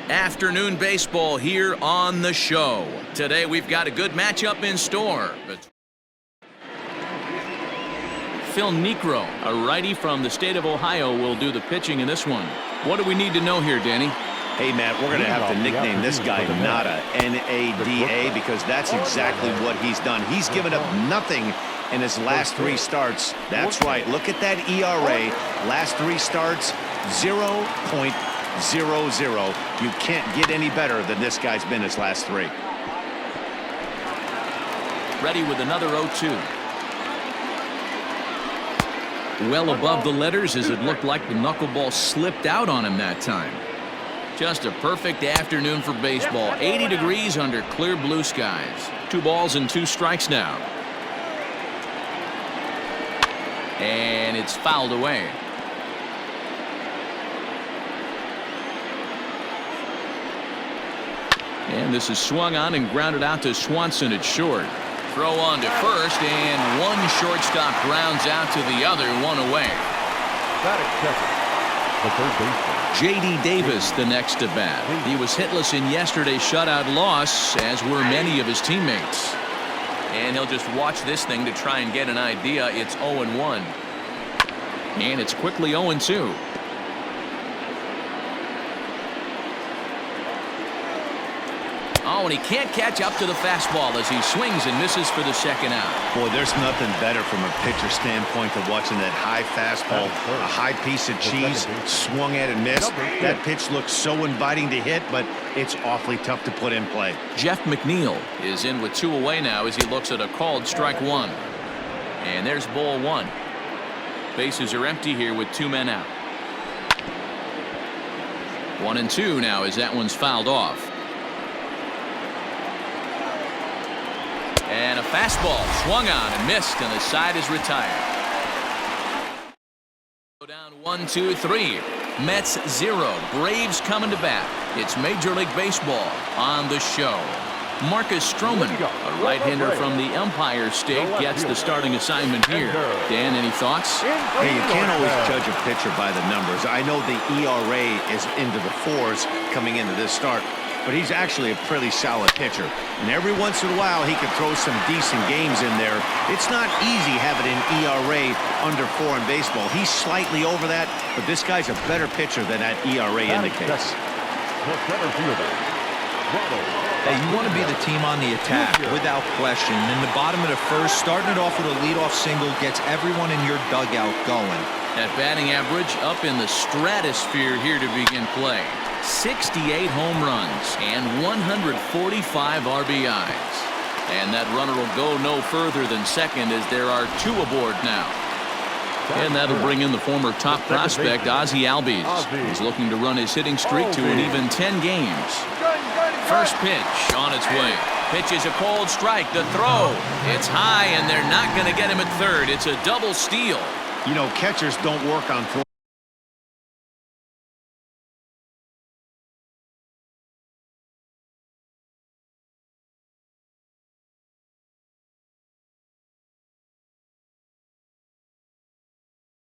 Afternoon baseball here on the show. Today we've got a good matchup in store. Phil Niekro, a righty from the state of Ohio, will do the pitching in this one. What do we need to know here, Danny? Hey, Matt, we're going to have to nickname this guy Nada, N-A-D-A, because that's exactly what he's done. He's given up nothing in his last 3 starts. That's right. Look at that ERA. Last 3 starts, 0.00. You can't get any better than this guy's been his last 3. Ready with another 0-2. Well above the letters, as it looked like the knuckleball slipped out on him that time. Just a perfect afternoon for baseball. 80 degrees under clear blue skies. 2 balls and 2 strikes now. And it's fouled away. And this is swung on and grounded out to Swanson at short. Throw on to first, and one shortstop grounds out to the other, 1 away. The third baseman. J.D. Davis the next to bat. He was hitless in yesterday's shutout loss, as were many of his teammates. And he'll just watch this thing to try and get an idea. It's 0-1. And it's quickly 0-2. Oh, and he can't catch up to the fastball as he swings and misses for the second out. Boy, there's nothing better from a pitcher standpoint than watching that high fastball, a high piece of cheese, swung at and missed. That pitch looks so inviting to hit, but it's awfully tough to put in play. Jeff McNeil is in with 2 away now as he looks at a called strike 1. And there's ball 1. Bases are empty here with 2 men out. 1-2 now as that one's fouled off. And a fastball swung on and missed, and the side is retired. Go down 1-2-3. Mets 0. Braves coming to bat. It's Major League Baseball on the show. Marcus Stroman, a right-hander from the Empire State, gets the starting assignment here. Dan, any thoughts? Hey, you can't always judge a pitcher by the numbers. I know the ERA is into the 4s coming into this start, but he's actually a pretty solid pitcher. And every once in a while, he can throw some decent games in there. It's not easy having an ERA under 4 in baseball. He's slightly over that, but this guy's a better pitcher than that ERA indicates. Hey, you want to be the team on the attack, without question. And in the bottom of the first, starting it off with a leadoff single gets everyone in your dugout going. That batting average up in the stratosphere here to begin play. 68 home runs and 145 RBIs. And that runner will go no further than second as there are 2 aboard now. And that'll bring in the former top prospect, Ozzie Albies. He's looking to run his hitting streak to an even 10 games. First pitch on its way. Pitch is a cold strike. The throw. It's high, and they're not going to get him at third. It's a double steal. You know, catchers don't work on throwing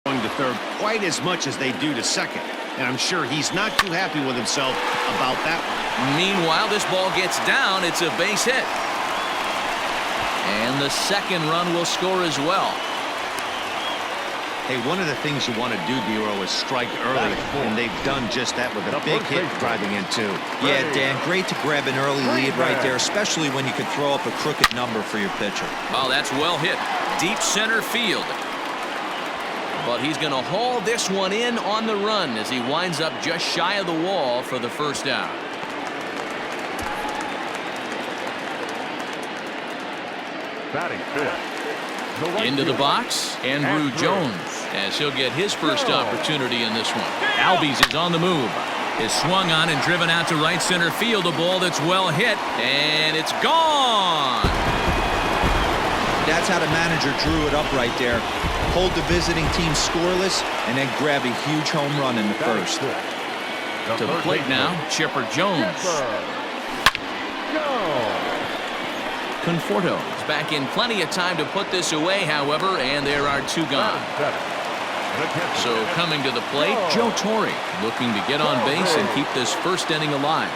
to third quite as much as they do to second. And I'm sure he's not too happy with himself about that one. Meanwhile, this ball gets down. It's a base hit. And the second run will score as well. Hey, one of the things you want to do, Dero, is strike early, and they've done just that with a big hit driving in 2. Yeah, Dan, great to grab an early lead right there, especially when you can throw up a crooked number for your pitcher. Oh, that's well hit. Deep center field. But he's going to haul this one in on the run as he winds up just shy of the wall for the first out. Batting fifth. Into the box, Andrew Jones, as he'll get his first opportunity in this one. Albies is on the move. Is swung on and driven out to right center field. A ball that's well hit, and it's gone. That's how the manager drew it up right there. Hold the visiting team scoreless and then grab a huge home run in the first. To the plate now, Chipper Jones. Conforto is back in plenty of time to put this away, however, and there are 2 gone. So coming to the plate, Joe Torre, looking to get on base and keep this first inning alive.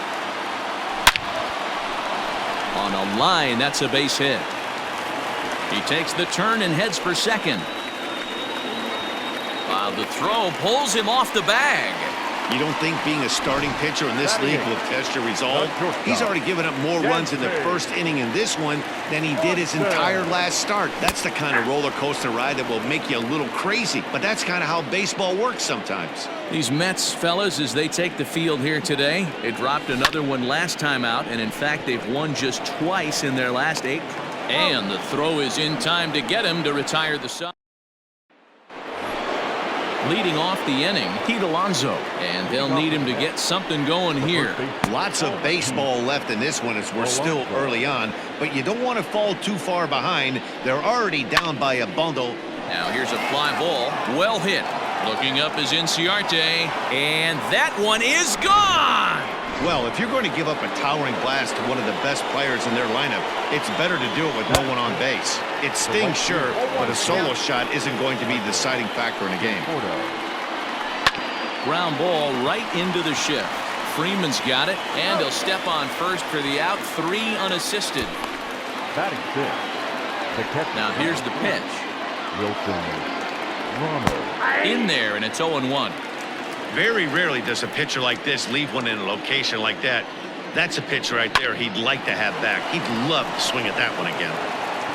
On a line, that's a base hit. He takes the turn and heads for second. While the throw pulls him off the bag. You don't think being a starting pitcher in this league will test your resolve? He's already given up more runs in the first inning in this one than he did his entire last start. That's the kind of roller coaster ride that will make you a little crazy, but that's kind of how baseball works sometimes. These Mets fellas, as they take the field here today, they dropped another one last time out, and in fact they've won just twice in their last 8. And the throw is in time to get him to retire the side. Leading off the inning, Pete Alonso, and they'll need him to get something going here. Lots of baseball left in this one as we're still early on, but you don't want to fall too far behind. They're already down by a bundle. Now here's a fly ball, well hit. Looking up is Inciarte, and that one is gone! Well, if you're going to give up a towering blast to one of the best players in their lineup, it's better to do it with no one on base. It stings, sure, but a solo shot isn't going to be the deciding factor in a game. Ground ball right into the shift. Freeman's got it, and he'll step on first for the out, 3 unassisted. Batting fifth. Now here's the pitch. In there, and it's 0-1. Very rarely does a pitcher like this leave one in a location like that. That's a pitch right there he'd like to have back. He'd love to swing at that one again.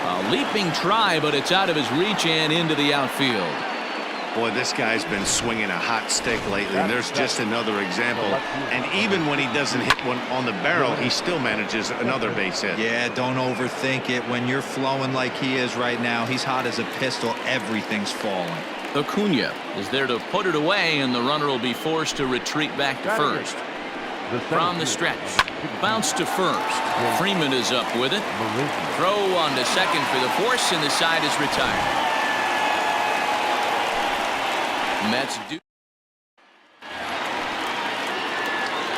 A leaping try, but it's out of his reach and into the outfield. Boy, this guy's been swinging a hot stick lately, and there's just another example. And even when he doesn't hit one on the barrel, he still manages another base hit. Yeah, don't overthink it. When you're flowing like he is right now, he's hot as a pistol. Everything's falling. Acuna is there to put it away, and the runner will be forced to retreat back to first. From the stretch, bounce to first. Freeman is up with it. Throw on to second for the force, and the side is retired. Mets do.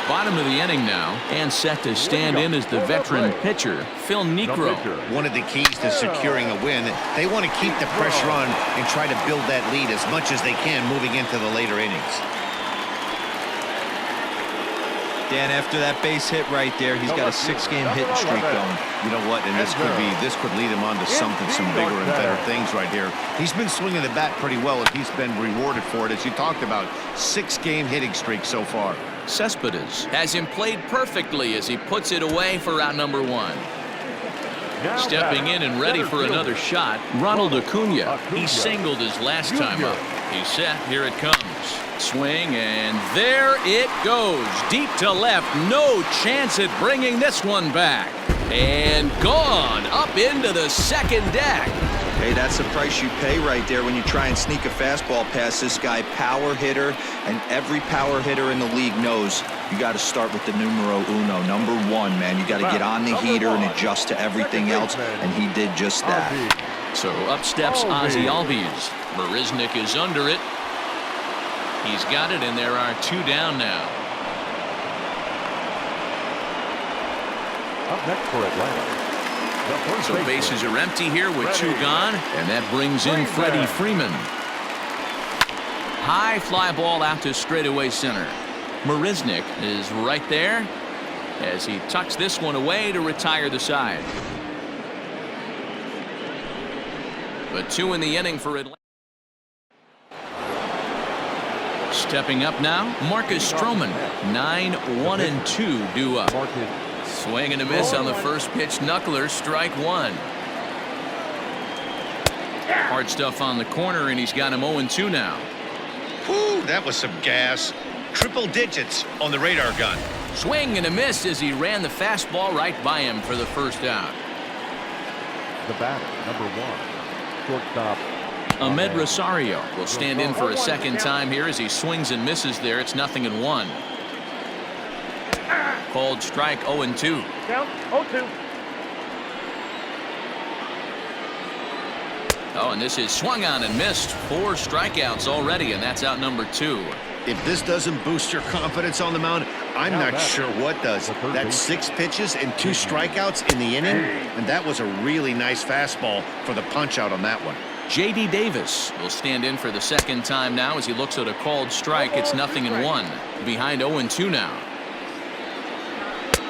Bottom of the inning now, and set to stand in as the veteran pitcher, Phil Niekro. One of the keys to securing a win, they want to keep the pressure on and try to build that lead as much as they can moving into the later innings. Dan, after that base hit right there, he's got a 6-game hitting streak going. You know what, and this could lead him on to something, some bigger and better things right here. He's been swinging the bat pretty well, and he's been rewarded for it, as you talked about. 6-game hitting streak so far. Cespedes has him played perfectly as he puts it away for out number 1. Stepping in and ready for another shot, Ronald Acuna. He singled his last time up. He's set. Here it comes. Swing, and there it goes. Deep to left. No chance at bringing this one back. And gone up into the second deck. Hey, that's the price you pay right there when you try and sneak a fastball past this guy. Power hitter, and every power hitter in the league knows you got to start with the numero uno, number 1, man. You got to get on the heater and adjust to everything else, and he did just that. So up steps Ozzie Albies. Marisnick is under it. He's got it, and there are 2 down now. Up next for Atlanta. So bases are empty here with 2 gone, and that brings in Freddie Freeman. High fly ball out to straightaway center. Marisnick is right there as he tucks this one away to retire the side. But 2 in the inning for Atlanta. Stepping up now, Marcus Stroman. 9-1-2 due up. Swing and a miss on the first pitch. Knuckler, strike 1. Hard stuff on the corner, and he's got him 0-2 now. Whew, that was some gas. Triple digits on the radar gun. Swing and a miss as he ran the fastball right by him for the first out. The batter, number 1, shortstop Ahmed Rosario will stand in for a second time here as he swings and misses there. It's 0-1. Called strike 0-2. Count 0-2. Oh, and this is swung on and missed. 4 strikeouts already, and that's out number 2. If this doesn't boost your confidence on the mound, I'm not sure what does. That's 6 pitches and 2 strikeouts in the inning, and that was a really nice fastball for the punch out on that one. J.D. Davis will stand in for the second time now as he looks at a called strike. It's 0-1. Behind 0-2 now.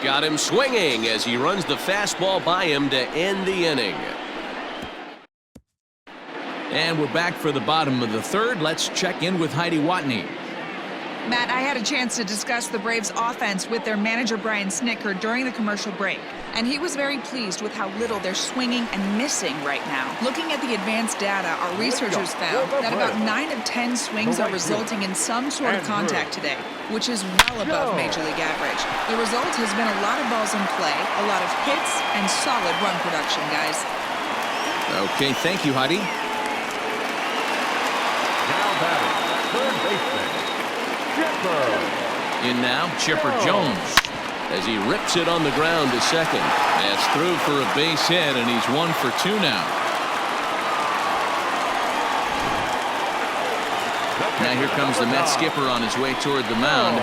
Got him swinging as he runs the fastball by him to end the inning. And we're back for the bottom of the third. Let's check in with Heidi Watney. Matt, I had a chance to discuss the Braves offense with their manager Brian Snitker during the commercial break, and he was very pleased with how little they're swinging and missing right now. Looking at the advanced data, our researchers found that about 9 of 10 swings are resulting in some sort of contact today, which is well above Major League average. The result has been a lot of balls in play, a lot of hits, and solid run production, guys. Okay, thank you, Heidi. Now batting, third baseman, Chipper. In now, Chipper Jones as he rips it on the ground to second. That's through for a base hit, and he's 1 for 2 now. Now here comes the Met skipper on his way toward the mound.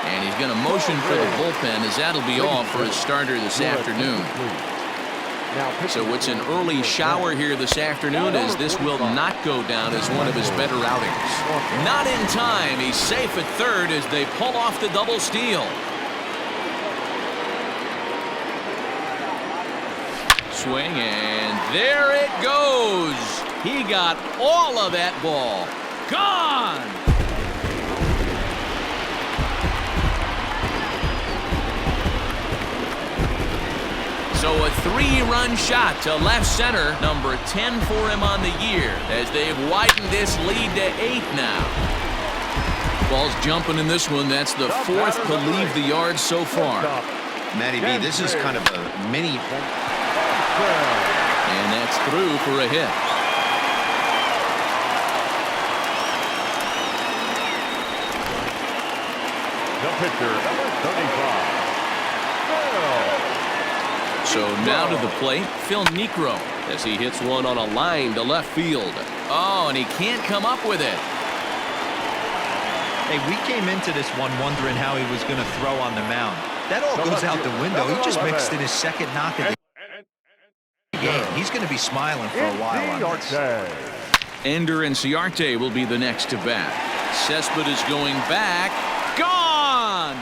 And he's going to motion for the bullpen as that'll be all for his starter this afternoon. So it's an early shower here this afternoon as this will not go down as one of his better outings. Not in time. He's safe at third as they pull off the double steal. Swing, and there it goes. He got all of that ball. Gone! So a 3-run shot to left center, number 10 for him on the year, as they've widened this lead to 8 now. Ball's jumping in this one. That's the 4th to leave the yard so far. Matty B, this is kind of a mini. And that's through for a hit. The pitcher, number 35. So now to the plate, Phil Niekro, as he hits one on a line to left field. Oh, and he can't come up with it. Hey, we came into this one wondering how he was going to throw on the mound. That all goes out the window. He just mixed in his second knock of the game. He's going to be smiling for a while on this. Ender Inciarte will be the next to bat. Cespedes going back. Gone!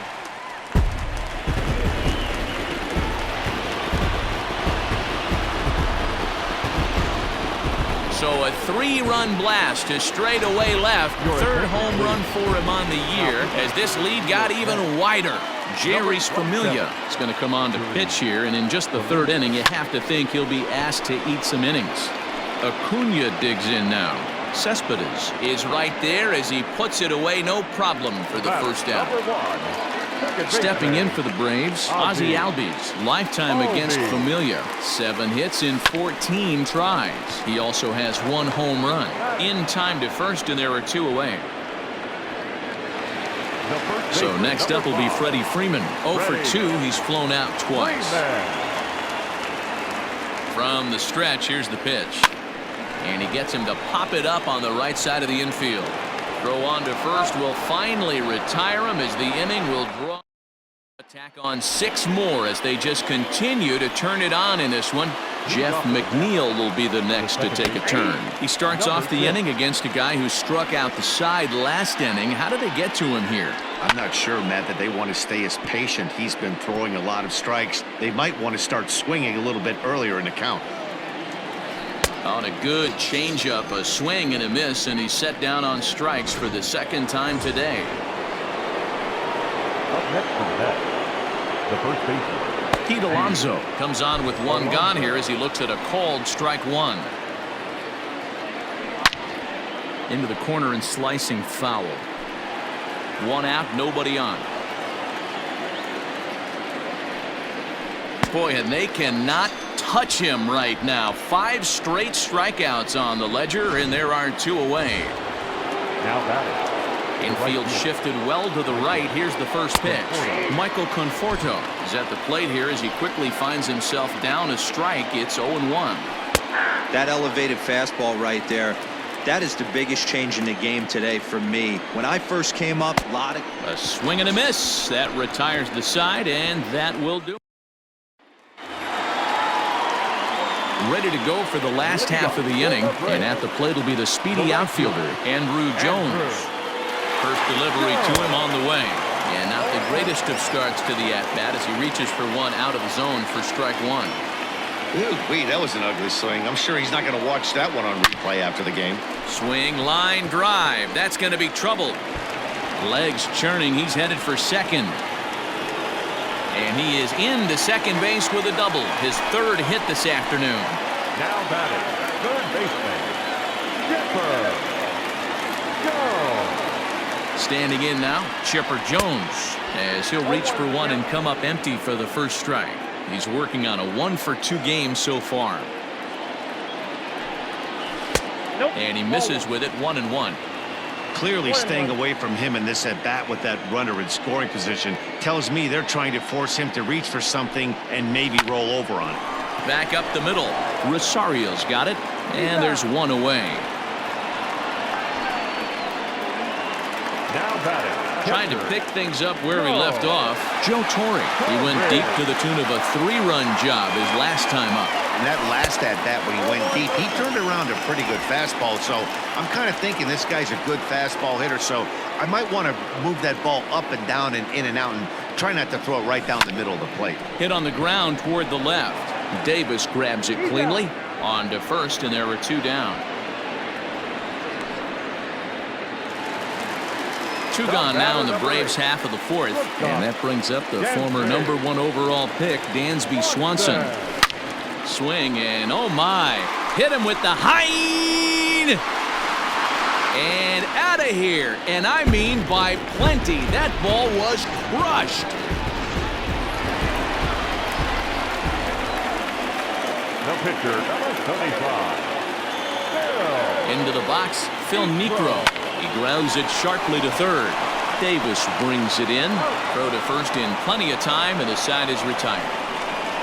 So a 3-run blast to straightaway left. 3rd home run for him on the year as this lead got even wider. Jerry Familia is going to come on to pitch here, and in just the 3rd inning, you have to think he'll be asked to eat some innings. Acuna digs in now. Cespedes is right there as he puts it away, no problem for the first out. Stepping in for the Braves, Ozzie Albies, lifetime against Familia. 7 hits in 14 tries. He also has 1 home run. In time to first, and there are 2 away. So next up will be Freddie Freeman. 0 for 2. He's flown out twice. From the stretch, here's the pitch. And he gets him to pop it up on the right side of the infield. Throw on to first will finally retire him as the inning will draw. Attack on 6 more as they just continue to turn it on in this one. Jeff McNeil will be the next to take a turn. He starts off the inning against a guy who struck out the side last inning. How did they get to him here? I'm not sure, Matt, that they want to stay as patient. He's been throwing a lot of strikes. They might want to start swinging a little bit earlier in the count. On a good changeup, a swing and a miss, and he's set down on strikes for the 2nd time today. Up next to the net, the first baseman. Pete Alonso comes on with 1 gone here as he looks at a called strike 1. Into the corner and slicing foul. 1 out, nobody on. Boy, and they cannot touch him right now. 5 straight strikeouts on the ledger, and there are 2 away. Now batting. Infield shifted well to the right. Here's the first pitch. Michael Conforto is at the plate here as he quickly finds himself down a strike. It's 0-1. That elevated fastball right there, that is the biggest change in the game today for me. When I first came up, a swing and a miss. That retires the side, and that will do. ready to go for the last half of the inning. And at the plate will be the speedy outfielder, Andrew Jones. First delivery to him on the way. And not the greatest of starts to the at-bat as he reaches for one out of the zone for strike one. Ooh, that was an ugly swing. I'm sure he's not going to watch that one on replay after the game. Swing, line drive. That's going to be trouble. Legs churning. He's headed for second. And he is into second base with a double. His third hit this afternoon. Now batting, third baseman, Chipper Jones. Standing in now, Chipper Jones, as he'll reach for one and come up empty for the first strike. He's working on a 1-for-2 game so far. And he misses with it, 1-1. Clearly staying away from him in this at-bat with that runner in scoring position tells me they're trying to force him to reach for something and maybe roll over on it. Back up the middle. Rosario's got it, and there's one away. Now batting, Trying to pick things up where he left off, Joe Torre. He went deep to the tune of a 3-run job his last time up. And that last at-bat when he went deep, he turned around a pretty good fastball. So I'm kind of thinking this guy's a good fastball hitter. So I might want to move that ball up and down and in and out and try not to throw it right down the middle of the plate. Hit on the ground toward the left. Davis grabs it cleanly. On to first, and there are 2 down. 2 gone now in the Braves' half of the fourth. And that brings up the former #1 overall pick, Dansby Swanson. Swing, and oh my, hit him with the high and out of here, and I mean by plenty. That ball was crushed. the pitcher, number 35. Into the box, Phil Niekro. He grounds it sharply to third. Davis brings it in. Throw to first in plenty of time, and the side is retired.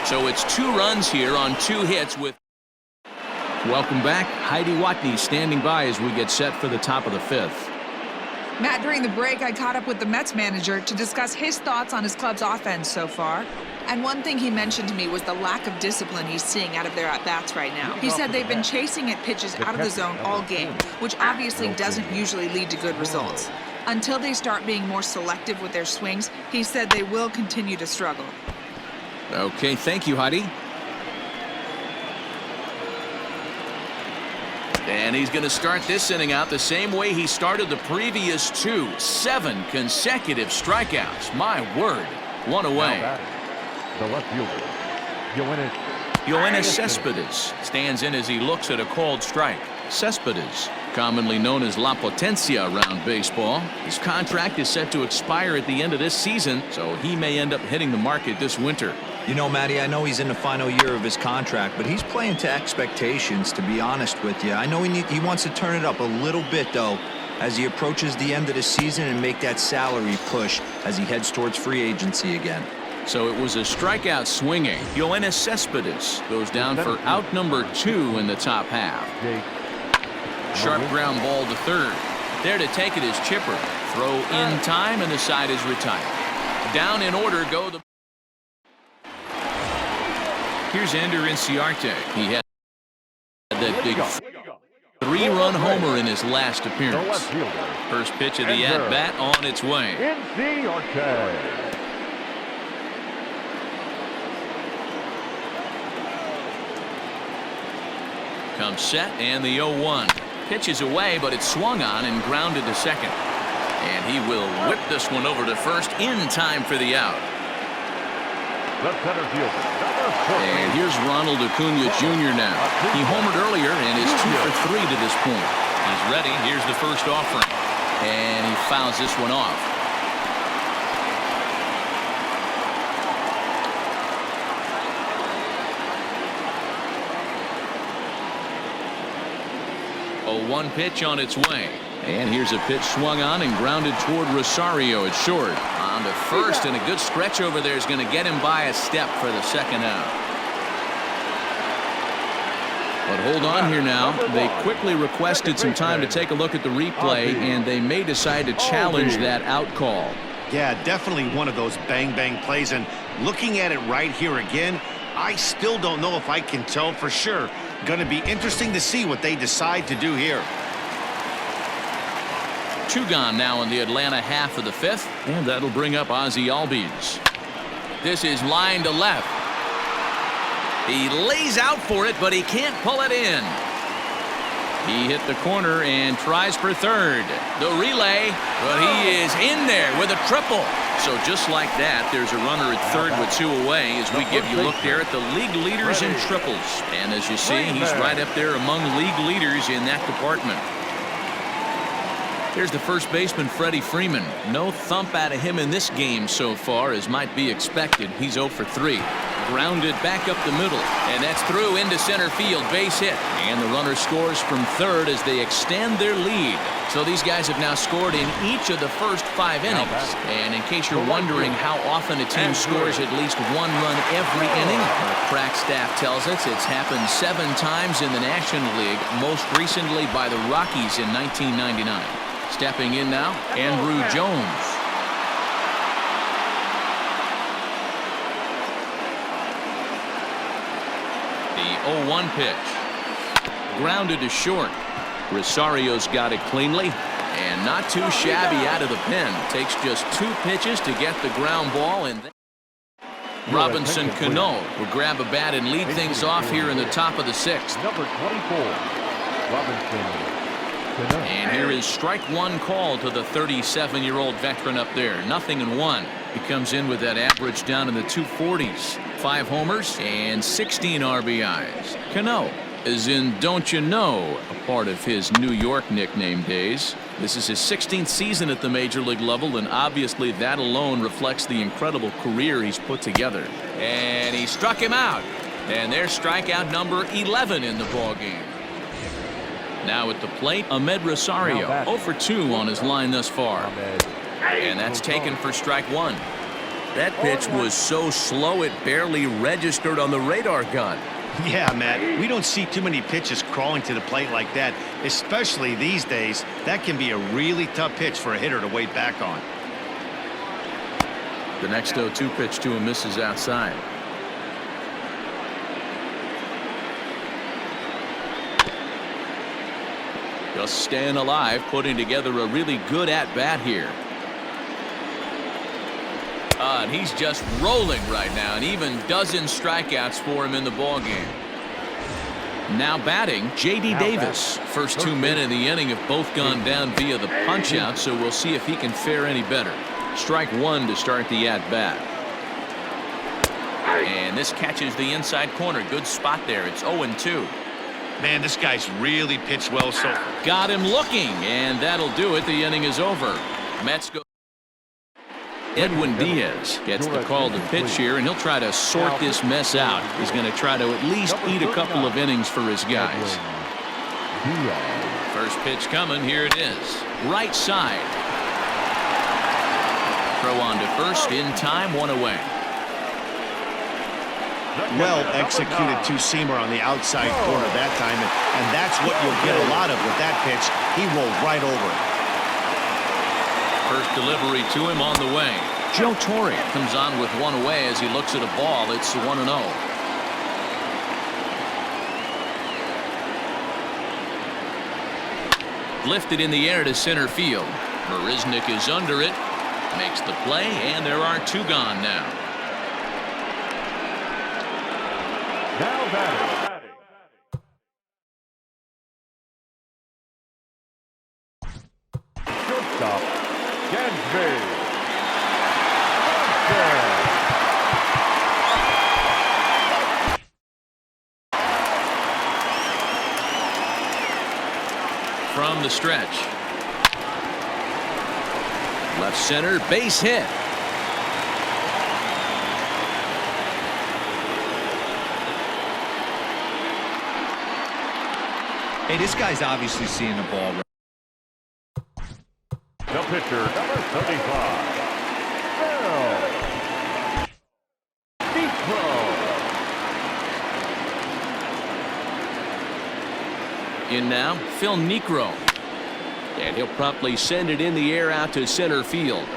So it's 2 runs here on 2 hits with. Welcome back. Heidi Watney standing by as we get set for the top of the 5th. Matt, during the break, I caught up with the Mets manager to discuss his thoughts on his club's offense so far. And one thing he mentioned to me was the lack of discipline he's seeing out of their at-bats right now. He said they've been chasing at pitches out of the zone all game, which obviously doesn't usually lead to good results. Until they start being more selective with their swings, he said they will continue to struggle. Okay, thank you, Heidi. And he's going to start this inning out the same way he started the previous 2. 7 consecutive strikeouts. My word. 1 away. The left fielder, Yoenis Cespedes stands in as he looks at a called strike. Cespedes, commonly known as La Potencia around baseball. His contract is set to expire at the end of this season, so he may end up hitting the market this winter. You know, Matty, I know he's in the final year of his contract, but he's playing to expectations, to be honest with you. I know he wants to turn it up a little bit, though, as he approaches the end of the season and make that salary push as he heads towards free agency again. So it was a strikeout swinging. Yoenis Cespedes goes down for out number 2 in the top half. Sharp ground ball to third. There to take it is Chipper. Throw in time, and the side is retired. Down in order go the. Here's Ender Inciarte. He had that big 3-run homer in his last appearance. First pitch of the at-bat on its way. Inciarte. Comes set, and the 0-1. Pitches away, but it's swung on and grounded to second. And he will whip this one over to first in time for the out. Left center fielder, number 40. And here's Ronald Acuna Jr. now. He homered earlier and is 2 for 3 to this point. He's ready. Here's the first offering. And he fouls this one off. A 1 pitch on its way. And here's a pitch swung on and grounded toward Rosario at short. On to first, and a good stretch over there is going to get him by a step for the second out. But hold on here now. They quickly requested some time to take a look at the replay, and they may decide to challenge that out call. Yeah, definitely one of those bang-bang plays. And looking at it right here again, I still don't know if I can tell for sure. Going to be interesting to see what they decide to do here. 2 gone now in the Atlanta half of the 5th, and that'll bring up Ozzie Albies. This is line to left. He lays out for it, but he can't pull it in. He hit the corner and tries for third. The relay, but he is in there with a triple. So just like that, there's a runner at third with 2 away as we give you a look there at the league leaders in triples. And as you see, he's right up there among league leaders in that department. Here's the first baseman, Freddie Freeman. No thump out of him in this game so far, as might be expected. He's 0 for 3. Grounded back up the middle, and that's through into center field. Base hit, and the runner scores from third as they extend their lead. So these guys have now scored in each of the first 5 innings. And in case you're wondering how often a team scores at least 1 run every inning, our crack staff tells us it's happened 7 times in the National League, most recently by the Rockies in 1999. Stepping in now, Andrew Jones. The 0-1 pitch. Grounded to short. Rosario's got it cleanly, and not too shabby out of the pen. Takes just 2 pitches to get the ground ball, and Robinson Cano will grab a bat and lead things off here in the top of the 6th. Number 24, Robinson. And here is strike 1 call to the 37-year-old veteran up there. 0-1. He comes in with that average down in the 240s. 5 homers and 16 RBIs. Cano is in Don't You Know, a part of his New York nickname days. This is his 16th season at the major league level, and obviously that alone reflects the incredible career he's put together. And he struck him out. And there's strikeout number 11 in the ballgame. Now at the plate, Ahmed Rosario, 0 for 2 on his line thus far. And that's taken for strike 1. That pitch was so slow it barely registered on the radar gun. Yeah, Matt, we don't see too many pitches crawling to the plate like that, especially these days. That can be a really tough pitch for a hitter to wait back on. The next 0-2 pitch to him misses outside. Just staying alive, putting together a really good at-bat here. And he's just rolling right now, and even dozen strikeouts for him in the ballgame. Now batting, J.D. Davis. First 2 men in the inning have both gone down via the punch-out, so we'll see if he can fare any better. Strike 1 to start the at-bat. And this catches the inside corner. Good spot there. It's 0-2. Man, this guy's really pitched well so far. Got him looking, and that'll do it. The inning is over. Mets go. Edwin Diaz gets the call to pitch here, and he'll try to sort this mess out. He's going to try to at least eat a couple of innings for his guys. First pitch coming. Here it is. Right side. Throw on to first in time. 1 away. Well executed 2-seamer on the outside corner that time, and that's what you'll get a lot of with that pitch. He rolled right over it. First delivery to him on the way. Joe Torre comes on with 1 away as he looks at a ball. It's 1-0. Lifted in the air to center field. Marisnik is under it. Makes the play, and there are 2 gone now. Now batting. Shortstop, Gansby. From the stretch. Left center, base hit. Hey, this guy's obviously seeing the ball. The pitcher, number 35. In now, Phil Niekro. And he'll promptly send it in the air out to center field.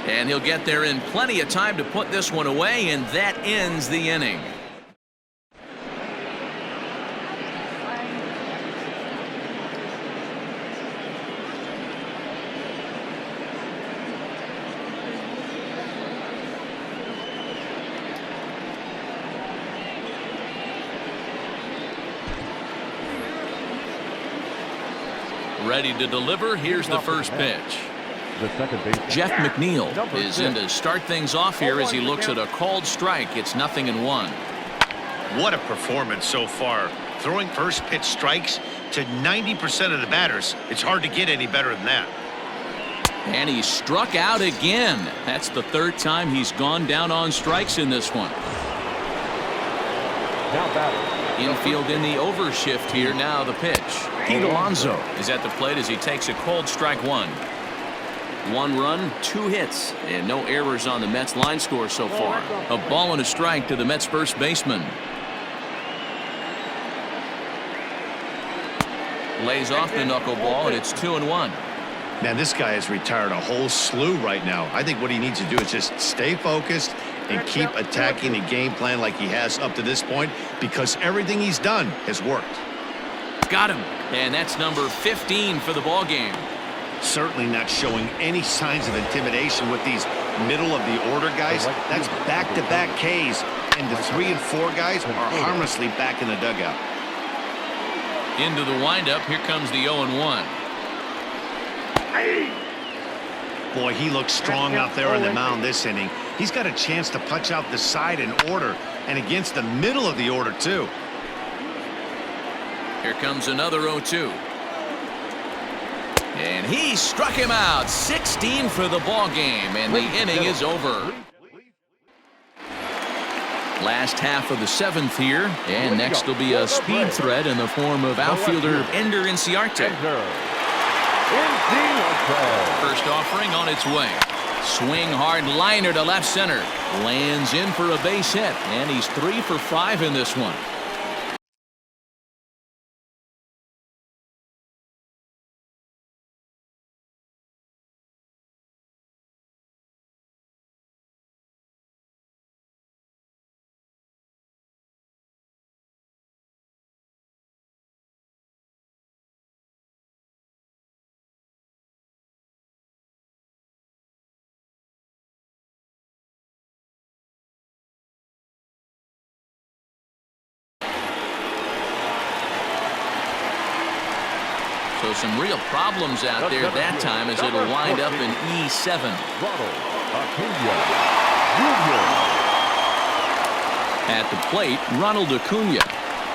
And he'll get there in plenty of time to put this one away, and that ends the inning. Ready to deliver. Here's the first pitch. The second baseman. Jeff McNeil Number is 6. in to start things off here as he looks at a called strike. It's 0-1. What a performance so far. Throwing first pitch strikes to 90% of the batters. It's hard to get any better than that. And he struck out again. That's the third time he's gone down on strikes in this one. Now batter. Infield in the overshift here. Now the pitch. Pete Alonso is at the plate as he takes a cold strike one. 1 run, 2 hits, and no errors on the Mets line score so far. A ball and a strike to the Mets first baseman. Lays off the knuckleball, and it's 2-1. Man, this guy has retired a whole slew right now. I think what he needs to do is just stay focused and keep attacking the game plan like he has up to this point, because everything he's done has worked. Got him, and that's number 15 for the ball game. Certainly not showing any signs of intimidation with these middle of the order guys. That's back-to-back Ks, and the 3 and 4 guys are harmlessly back in the dugout. Into the windup, here comes the 0-1. Boy, he looks strong out there on the mound this inning. He's got a chance to punch out the side in order, and against the middle of the order too. Here comes another 0-2. And he struck him out. 16 for the ball game, and the inning is over. Last half of the 7th here, and next will be a speed threat in the form of outfielder Ender Inciarte. First offering on its way. Swing hard liner to left center. Lands in for a base hit, and he's 3 for 5 in this one. So some real problems out there that time as it'll wind up in E7. At the plate, Ronald Acuna.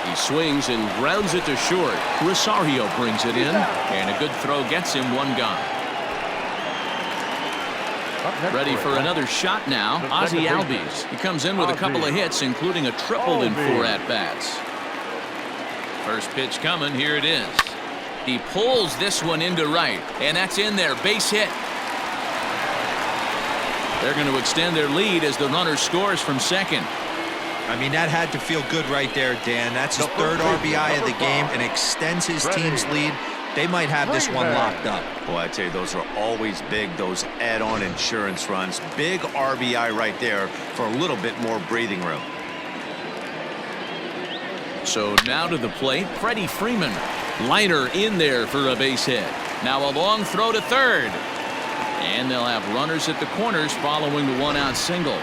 He swings and grounds it to short. Rosario brings it in, and a good throw gets him 1 gone. Ready for another shot now, Ozzie Albies. He comes in with a couple of hits, including a triple in 4 at-bats. First pitch coming, here it is. He pulls this one into right, and that's in there, base hit. They're going to extend their lead as the runner scores from second. I mean, that had to feel good right there, Dan. That's his 3rd RBI of the game and extends his team's lead. They might have this one locked up. Boy, I tell you, those are always big, those add-on insurance runs. Big RBI right there for a little bit more breathing room. So now to the plate, Freddie Freeman. Liner in there for a base hit. Now a long throw to third. And they'll have runners at the corners following the 1-out single.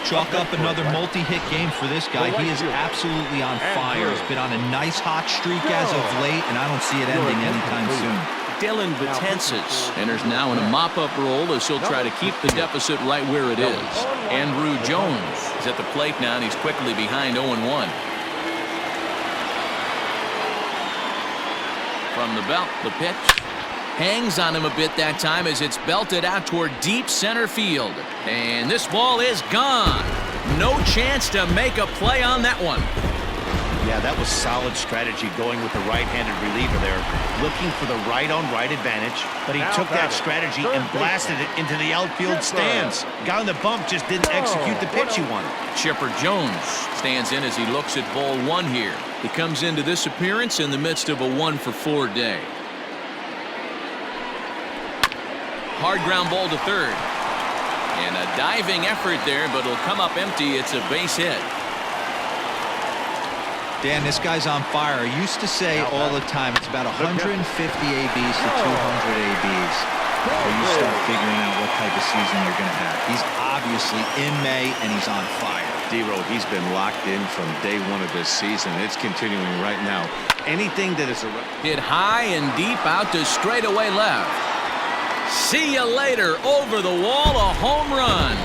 Chalk up another multi-hit game for this guy. He is absolutely on fire. He's been on a nice hot streak as of late, and I don't see it ending anytime soon. Dylan Betances enters now in a mop-up role as he'll try to keep the deficit right where it is. Andrew Jones is at the plate now, and he's quickly behind 0-1. From the belt, the pitch. Hangs on him a bit that time as it's belted out toward deep center field. And this ball is gone. No chance to make a play on that one. Yeah, that was solid strategy going with the right-handed reliever there. Looking for the right-on-right advantage. But he took that strategy and blasted it into the outfield stands. Guy on the bump just didn't execute the pitch he wanted. Chipper Jones stands in as he looks at ball 1 here. He comes into this appearance in the midst of a 1-for-4 day. Hard ground ball to third. And a diving effort there, but it'll come up empty. It's a base hit. Dan, this guy's on fire. I used to say all the time, it's about 150 ABs to 200 ABs. Or you start figuring out what type of season you're going to have. He's obviously in May, and he's on fire. D-Row, he's been locked in from day one of this season. It's continuing right now. Anything that is a hit high and deep out to straightaway left. See you later. Over the wall, a home run.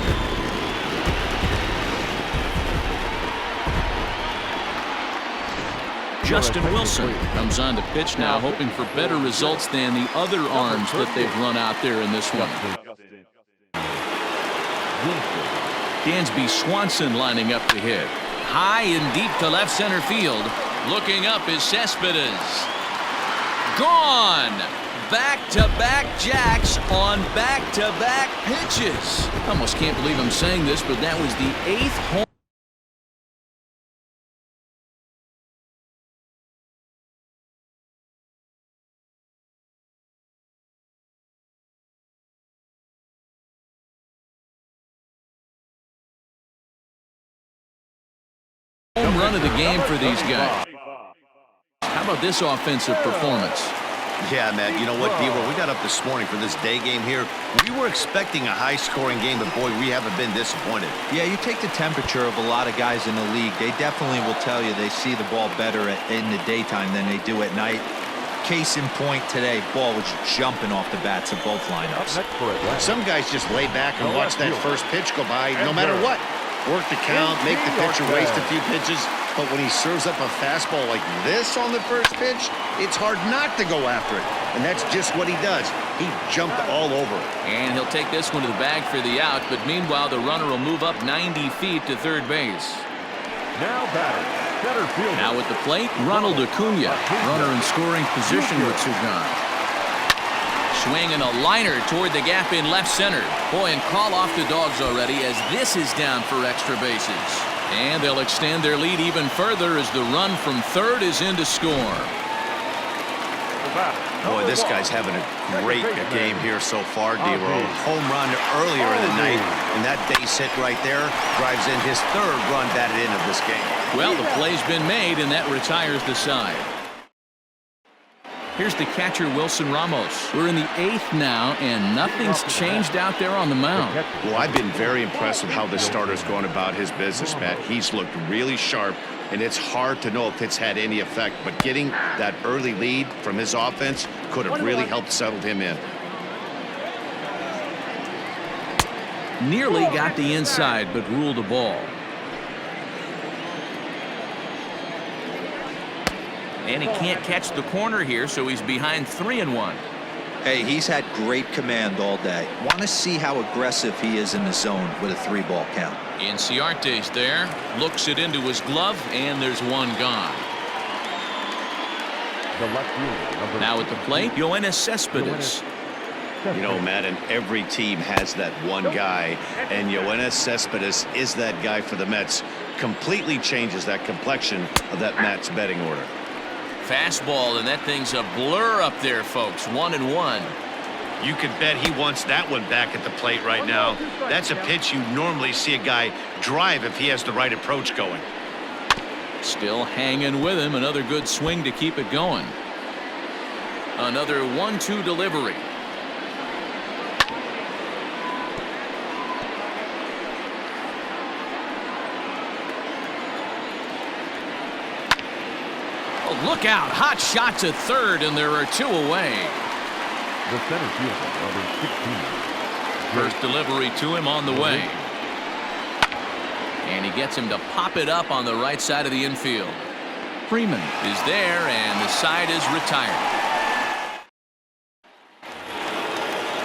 Justin Wilson comes on to pitch now, hoping for better results than the other arms that they've run out there in this one. Dansby Swanson lining up to hit. High and deep to left center field. Looking up is Cespedes. Gone! Back-to-back jacks on back-to-back pitches. Almost can't believe I'm saying this, but that was the 8th home run of the game for these guys. How about this offensive performance? Yeah, man, you know what, D-Row, we got up this morning for this day game here. We were expecting a high-scoring game, but boy, we haven't been disappointed. Yeah, you take the temperature of a lot of guys in the league. They definitely will tell you they see the ball better in the daytime than they do at night. Case in point today, ball was jumping off the bats of both lineups. Some guys just lay back and watch that first pitch go by no matter what. Work the count, make the pitcher waste a few pitches, but when he serves up a fastball like this on the first pitch, it's hard not to go after it, and that's just what he does. He jumped all over it. And he'll take this one to the bag for the out, but meanwhile the runner will move up 90 feet to third base. Now batting, center field. Now at the plate, Ronald Acuna, runner in scoring position with Sugan. Swinging a liner toward the gap in left center. Boy, and call off the Dogs already as this is down for extra bases. And they'll extend their lead even further as the run from third is in to score. Boy, this guy's having a great game here so far, D-Row. Home run earlier in the night, and that base hit right there drives in his third run batted in of this game. Well, the play's been made, and that retires the side. Here's the catcher, Wilson Ramos. We're in the 8th now, and nothing's changed out there on the mound. Well, I've been very impressed with how this starter's going about his business, Matt. He's looked really sharp, and it's hard to know if it's had any effect, but getting that early lead from his offense could have really helped settle him in. Nearly got the inside, but ruled a ball. And he can't catch the corner here, so he's behind 3-1. Hey, he's had great command all day. Want to see how aggressive he is in the zone with a 3-ball count. Inciarte's there, looks it into his glove, and there's one gone. Now at the plate, Yoenis Cespedes. You know, Matt, and every team has that one guy, and Yoenis Cespedes is that guy for the Mets. Completely changes that complexion of that Mets betting order. Fastball, and that thing's a blur up there, folks. 1-1. You could bet he wants that one back at the plate right now. That's a pitch you normally see a guy drive if he has the right approach going. Still hanging with him. Another good swing to keep it going. Another 1-2 delivery. Oh, look out. Hot shot to third, and there are 2 away. The center fielder, number 16. First delivery to him on the way. And he gets him to pop it up on the right side of the infield. Freeman is there, and the side is retired.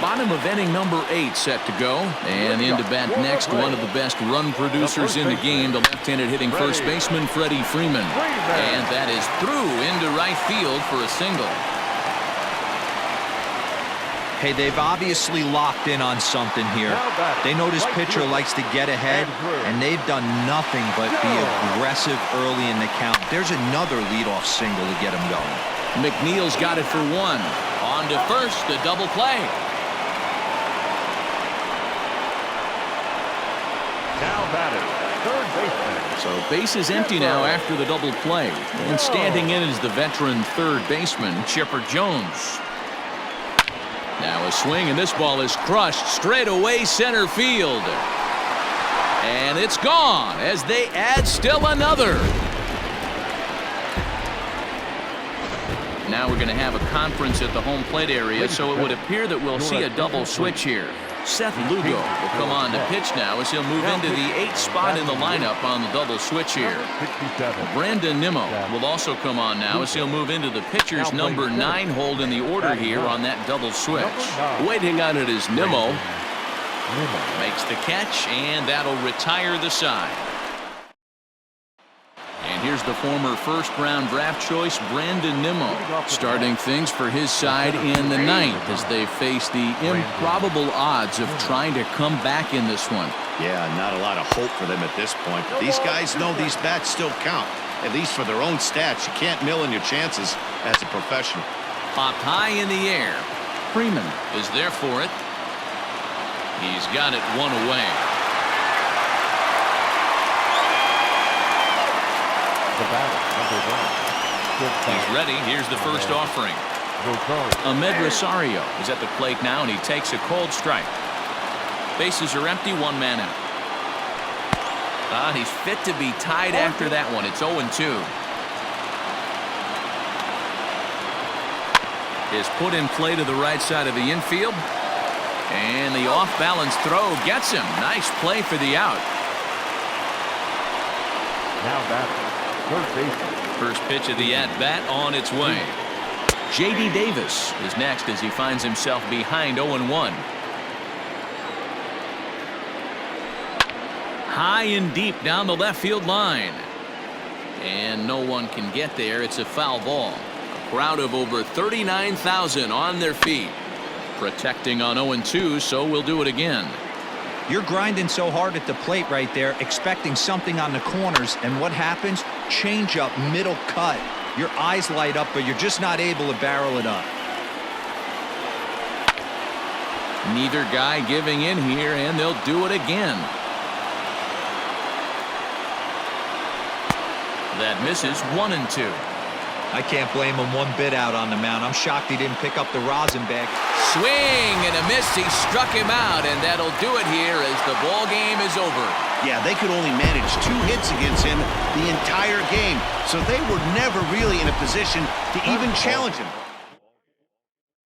Bottom of inning number 8 set to go. And in to bat next, one of the best run producers in the game, the left-handed hitting first baseman, Freddie Freeman. And that is through into right field for a single. Hey, they've obviously locked in on something here. They know this pitcher likes to get ahead, and they've done nothing but be aggressive early in the count. There's another leadoff single to get him going. McNeil's got it for 1. On to first, a double play. Now batting, third baseman. So base is empty now after the double play. And standing in is the veteran third baseman, Chipper Jones. Now a swing, and this ball is crushed straight away center field. And it's gone as they add still another. Now we're going to have a conference at the home plate area, so it would appear that we'll see a double switch here. Seth Lugo will come on to pitch now as he'll move into the 8th spot in the lineup on the double switch here. Brandon Nimmo will also come on now as he'll move into the pitcher's number 9 hold in the order here on that double switch. Waiting on it is Nimmo. Makes the catch, and that'll retire the side. And here's the former first-round draft choice, Brandon Nimmo, starting things for his side in the 9th as they face the improbable odds of trying to come back in this one. Yeah, not a lot of hope for them at this point. But these guys know these bats still count, at least for their own stats. You can't mill in your chances as a professional. Popped high in the air. Freeman is there for it. He's got it one away. He's ready. Here's the first offering. Ahmed Rosario is at the plate now, and he takes a cold strike. Bases are empty, 1 man out. He's fit to be tied after that one. It's 0-2. Is put in play to the right side of the infield. And the off-balance throw gets him. Nice play for the out. Now batting, third baseman. First pitch of the at-bat on its way. J.D. Davis is next as he finds himself behind 0-1. High and deep down the left field line. And no one can get there. It's a foul ball. A crowd of over 39,000 on their feet. Protecting on 0-2, so we'll do it again. You're grinding so hard at the plate right there, expecting something on the corners, and what happens? Change up, middle cut. Your eyes light up, but you're just not able to barrel it up. Neither guy giving in here, and they'll do it again. That misses. 1-2. I can't blame him one bit out on the mound. I'm shocked he didn't pick up the rosin bag. Swing and a miss. He struck him out, and that'll do it here as the ball game is over. Yeah, they could only manage 2 hits against him the entire game, so they were never really in a position to even challenge him.